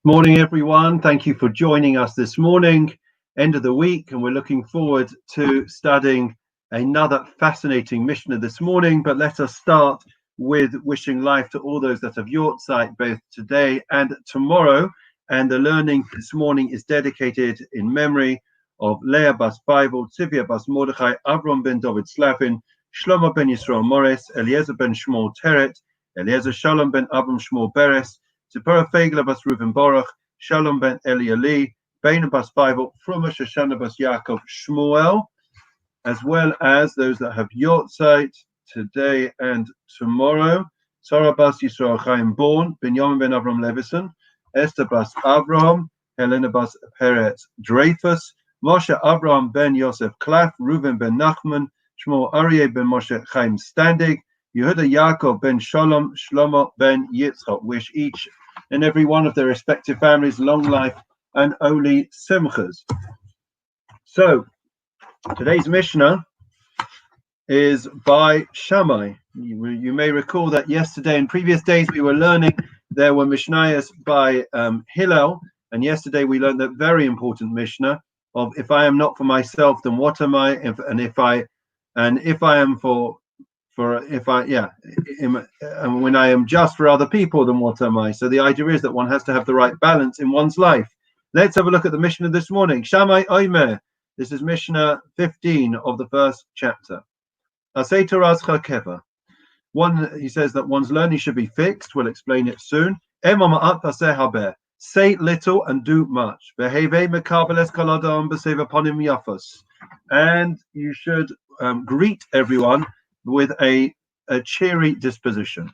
Morning, everyone. Thank you for joining us this morning, end of the week, and we're looking forward to studying another fascinating Mishnah this morning. But let us start with wishing life to all those that have Yortzeit both today and tomorrow. And the learning this morning is dedicated in memory of Leah Bas Bible, Tzivia Bas Mordechai, Avram ben David Slavin, Shlomo ben Yisrael Morris, Eliezer ben Shmuel Teret, Eliezer Shalom ben Avram Shmuel Beres, Tzipora Fegler bas Reuven Baruch, Shalom ben Eli Ali, Beina bas Bible, Fruma Shoshana bas Yaakov Shmuel, as well as those that have Yortzeit today and tomorrow. Sarah bas Yisrael Chaim Born, Binyamin ben Avram Levison, Esther bas Avraham, Helena bas Peretz Dreyfus, Moshe Abraham ben Yosef Klaf, Reuven ben Nachman, Shmuel Aryeh ben Moshe Chaim Standig, Yehuda Yaakov ben Shalom, Shlomo ben Yitzchak. Wish each and every one of their respective families long life and holy simchas. So, today's Mishnah is by Shammai. You may recall that yesterday and previous days we were learning there were Mishnayos by Hillel, and yesterday we learned that very important Mishnah of if I am not for myself, then what am I? If I am and when I am just for other people, then what am I? So the idea is that one has to have the right balance in one's life. Let's have a look at the Mishnah this morning. Shammai Omer. This is Mishnah 15 of the first chapter. Asay Torah's Keva. He says that one's learning should be fixed. We'll explain it soon. Say little and do much. And you should greet everyone with a cheery disposition.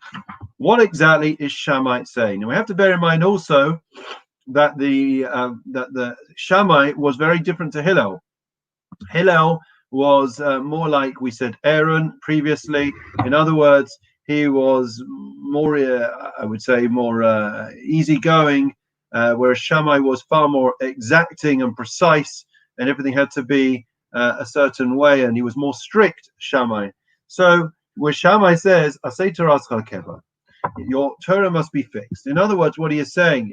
What exactly is Shammai saying? And we have to bear in mind also that the Shammai was very different to Hillel. Hillel was more like we said Aaron previously. In other words, he was more, I would say, more easygoing, whereas Shammai was far more exacting and precise, and everything had to be a certain way, and he was more strict, Shammai. So where Shammai says, Asay Torah's Keva, your Torah must be fixed. In other words, what he is saying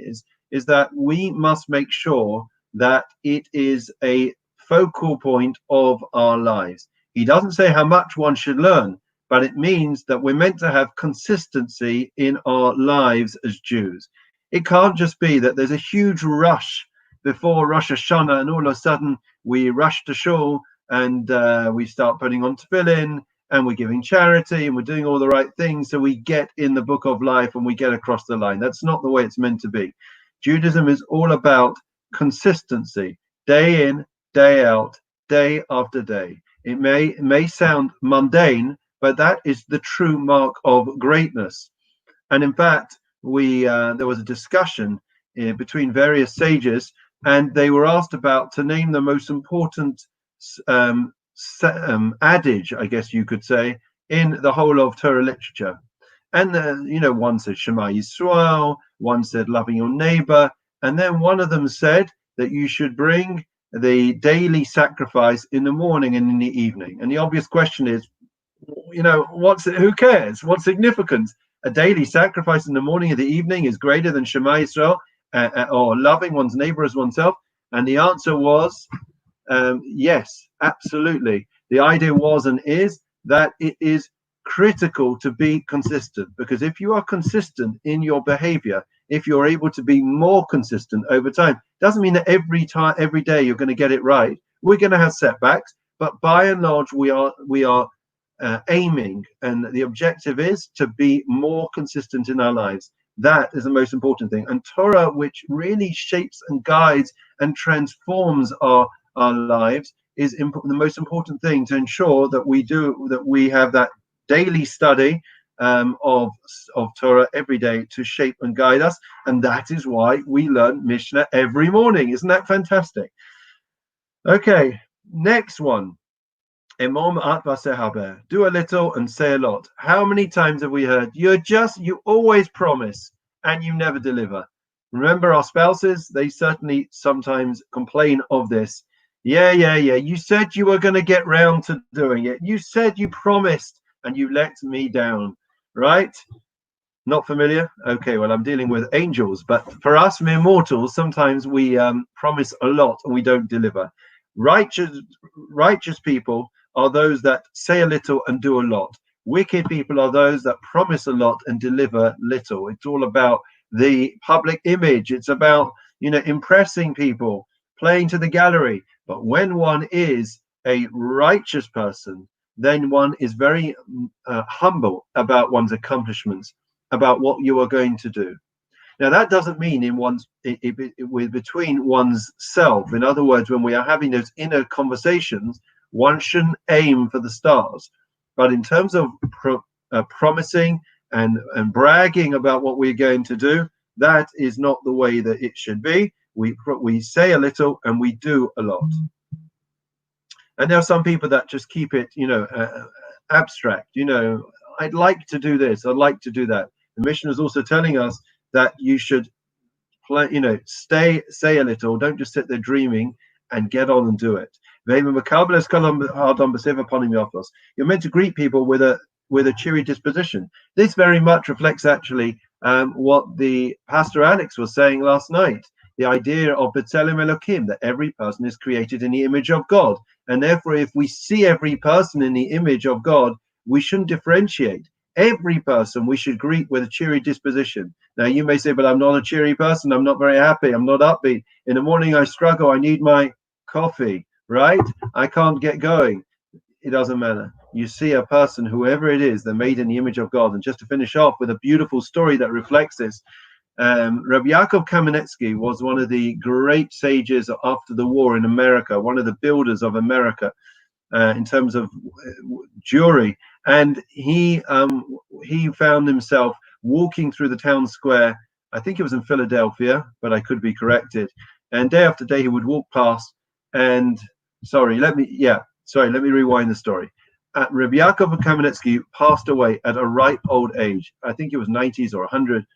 is that we must make sure that it is a focal point of our lives. He doesn't say how much one should learn, but it means that we're meant to have consistency in our lives as Jews. It can't just be that there's a huge rush before Rosh Hashanah and all of a sudden we rush to shul and we start putting on tefillin and we're giving charity and we're doing all the right things so we get in the book of life and we get across the line. That's not the way it's meant to be. Judaism is all about consistency, day in, day out, day after day. It may sound mundane, but that is the true mark of greatness. And in fact, there was a discussion between various sages, and they were asked to name the most important adage, I guess you could say, in the whole of Torah literature. And one said Shema Yisrael, one said loving your neighbor, and then one of them said that you should bring the daily sacrifice in the morning and in the evening. And the obvious question is, who cares? What significance? A daily sacrifice in the morning and the evening is greater than Shema Yisrael, or loving one's neighbor as oneself? And the answer was yes, absolutely. The idea was and is that it is critical to be consistent, because if you are consistent in your behavior, if you're able to be more consistent over time, doesn't mean that every day you're going to get it right. We're going to have setbacks, but by and large we are aiming, and the objective is to be more consistent in our lives. That is the most important thing. And Torah, which really shapes and guides and transforms our lives, is the most important thing to ensure that we have that daily study of Torah every day to shape and guide us. And that is why we learn Mishnah every morning. Isn't that fantastic? Okay, next one. Do a little and say a lot. How many times have we heard you always promise and you never deliver? Remember our spouses, they certainly sometimes complain of this. Yeah. You said you were going to get round to doing it. You said you promised and you let me down, right? Not familiar? Okay, well, I'm dealing with angels, but for us mere mortals, sometimes we promise a lot and we don't deliver. Righteous people are those that say a little and do a lot. Wicked people are those that promise a lot and deliver little. It's all about the public image. It's about, impressing people, playing to the gallery. But when one is a righteous person, then one is very humble about one's accomplishments, about what you are going to do. Now, that doesn't mean between one's self. In other words, when we are having those inner conversations, one shouldn't aim for the stars. But in terms of promising and bragging about what we're going to do, that is not the way that it should be. We say a little and we do a lot. And there are some people that just keep it, abstract. I'd like to do this. I'd like to do that. The Mishna is also telling us that you should say a little. Don't just sit there dreaming, and get on and do it. You're meant to greet people with a cheery disposition. This very much reflects actually what the Pastor Alex was saying last night. The idea of B'Tselem Elokim, that every person is created in the image of God. And therefore, if we see every person in the image of God, we shouldn't differentiate. Every person we should greet with a cheery disposition. Now, you may say, but I'm not a cheery person. I'm not very happy. I'm not upbeat. In the morning, I struggle. I need my coffee, right? I can't get going. It doesn't matter. You see a person, whoever it is, they're made in the image of God. And just to finish off with a beautiful story that reflects this, Rabbi Yaakov Kamenetsky was one of the great sages after the war in America, one of the builders of America in terms of Jewry. And he found himself walking through the town square. I think it was in Philadelphia, but I could be corrected. And day after day, he would walk past. And let me rewind the story. Rabbi Yaakov Kamenetsky passed away at a ripe old age. I think it was 90s or 100.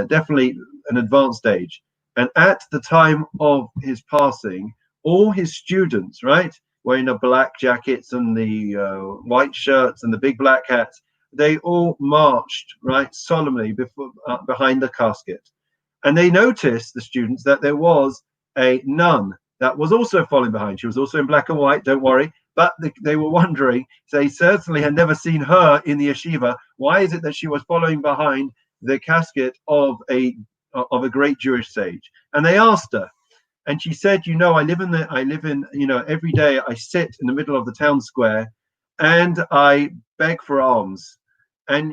Definitely an advanced age. And at the time of his passing, all his students, right, wearing the black jackets and the white shirts and the big black hats, they all marched, right, solemnly behind the casket. And they noticed, the students, that there was a nun that was also following behind. She was also in black and white, don't worry. But they were wondering, they certainly had never seen her in the yeshiva. Why is it that she was following behind the casket of a great Jewish sage? And they asked her, and she said, I live in, every day I sit in the middle of the town square and I beg for alms. And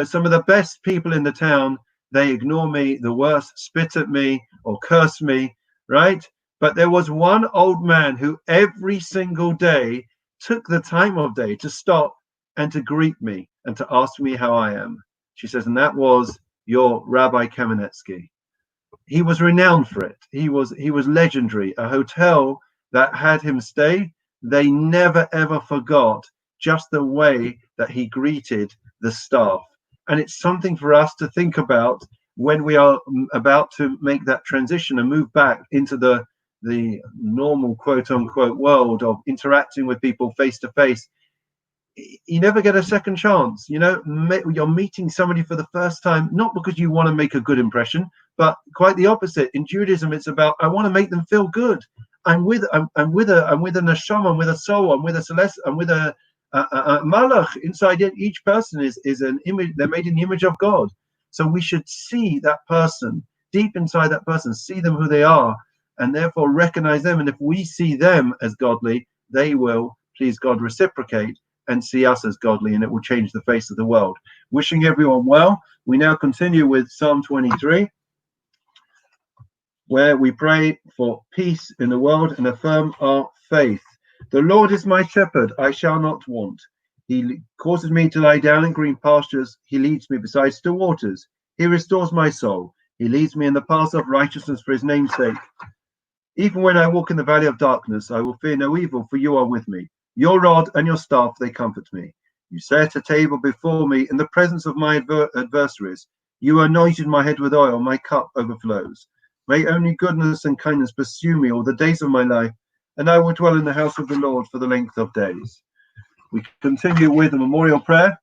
some of the best people in the town, they ignore me, the worst, spit at me or curse me, right? But there was one old man who every single day took the time of day to stop and to greet me and to ask me how I am. She says, and that was your Rabbi Kamenetsky. He was renowned for it. He was legendary. A hotel that had him stay, they never ever forgot just the way that he greeted the staff. And it's something for us to think about when we are about to make that transition and move back into the normal quote unquote world of interacting with people face to face. You never get a second chance. You're meeting somebody for the first time, not because you want to make a good impression, but quite the opposite. In Judaism, it's about, I want to make them feel good. I'm with a neshama, I'm with a soul, I'm with a celeste, I'm with a malach. Inside it, each person is an image. They're made in the image of God. So we should see that person, deep inside that person, see them who they are, and therefore recognize them. And if we see them as godly, they will, please God, reciprocate and see us as godly, and it will change the face of the world. Wishing everyone well. We now continue with Psalm 23, where we pray for peace in the world and affirm our faith. The Lord is my shepherd, I shall not want. He causes me to lie down in green pastures. He leads me beside still waters. He restores my soul. He leads me in the paths of righteousness for his name's sake. Even when I walk in the valley of darkness, I will fear no evil, for you are with me. Your rod and your staff, they comfort me. You set a table before me in the presence of my adversaries. You anointed my head with oil, my cup overflows. May only goodness and kindness pursue me all the days of my life, and I will dwell in the house of the Lord for the length of days. We continue with a memorial prayer.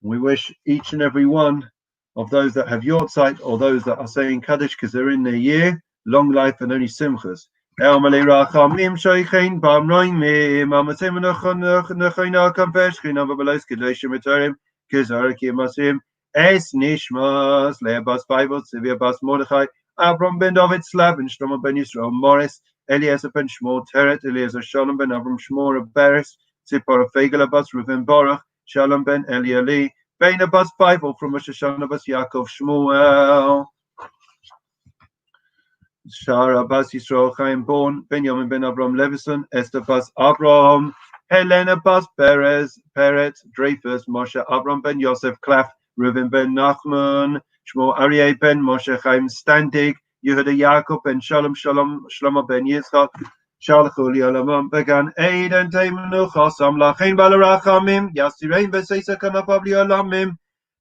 We wish each and every one of those that have Yortzeit or those that are saying Kaddish because they're in their year, long life and only simchas. El malei rachamim shoichein bam roimim amatim nechoina kampesh chinam v'belos kedoshim etorim kizarakim asim es nishmas le'abas Bible tzivia bas Mordechai Abram ben David Slav and Shlomo ben Yisrael Morris Eliezer ben Shmuel Teret Eliezer Shalom ben Avram Shmuel of Beres Tzipora Fegel Abbas Reuven Baruch Shalom ben Elieli Ben Abbas Bible from Rosh Hashanah Bas Yaakov Shmuel Shara Bas Yisrael Chaim Born Benjamin ben Avram Levison Esther Bas Avram Helena Bas Perez Peret Dreyfus Moshe Avram ben Yosef Klaf Reuven ben Nachman Shmuel Aryeh ben Moshe Chaim Standig Yehuda Yaakov ben Shalom Shlomo ben Yitzchak Shalchu li'olamam began Eid teimenu chasam lachein balarachamim yasirein v'seisa kanapav li'olamim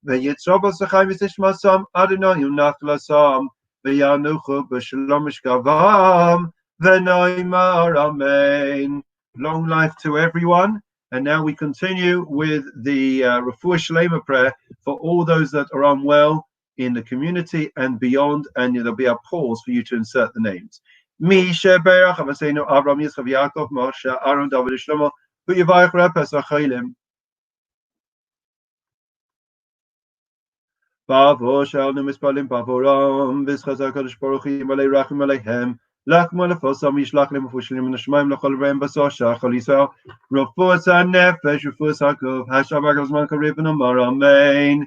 ve'yitzrobos l'chaim v'tishmasam Adonai yunach lasam ve'yanuchu b'shalom mishkavam v'noimar amen. Long life to everyone. And now we continue with the Refuah Shlema prayer for all those that are unwell in the community and beyond. And there'll be a pause for you to insert the names. Misha Berach Avasenu Avram Yitzchav Yaakov Moshe Aaron David Shlomo V'yivayich Repes Achilim Bavo Shalnu Mispalim Bavoram V'schaz HaKadosh Baruch Hu Yimalei Rachim Aleihem Lach Malafosam Yishlach Lemufushlim Neshmaim L'chol Reim Basosha Chol Yisrael Refuas HaNefesh Refuas HaGuf Hashabak Azman Karev V'nomar Amen.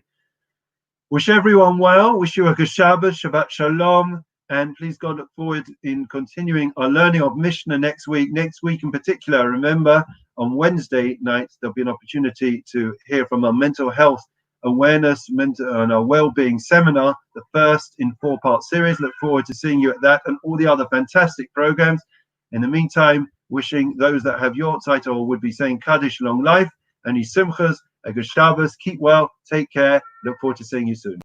Wish everyone well. Wish you a good Shabbat, Shabbat Shalom. And please God, look forward in continuing our learning of Mishna next week. Next week in particular, remember, on Wednesday nights, there'll be an opportunity to hear from our mental health awareness and our well-being seminar, the first in 4-part series. Look forward to seeing you at that and all the other fantastic programs. In the meantime, wishing those that have your title or would be saying Kaddish long life and Yisimchas, a good Shabbos, keep well, take care. Look forward to seeing you soon.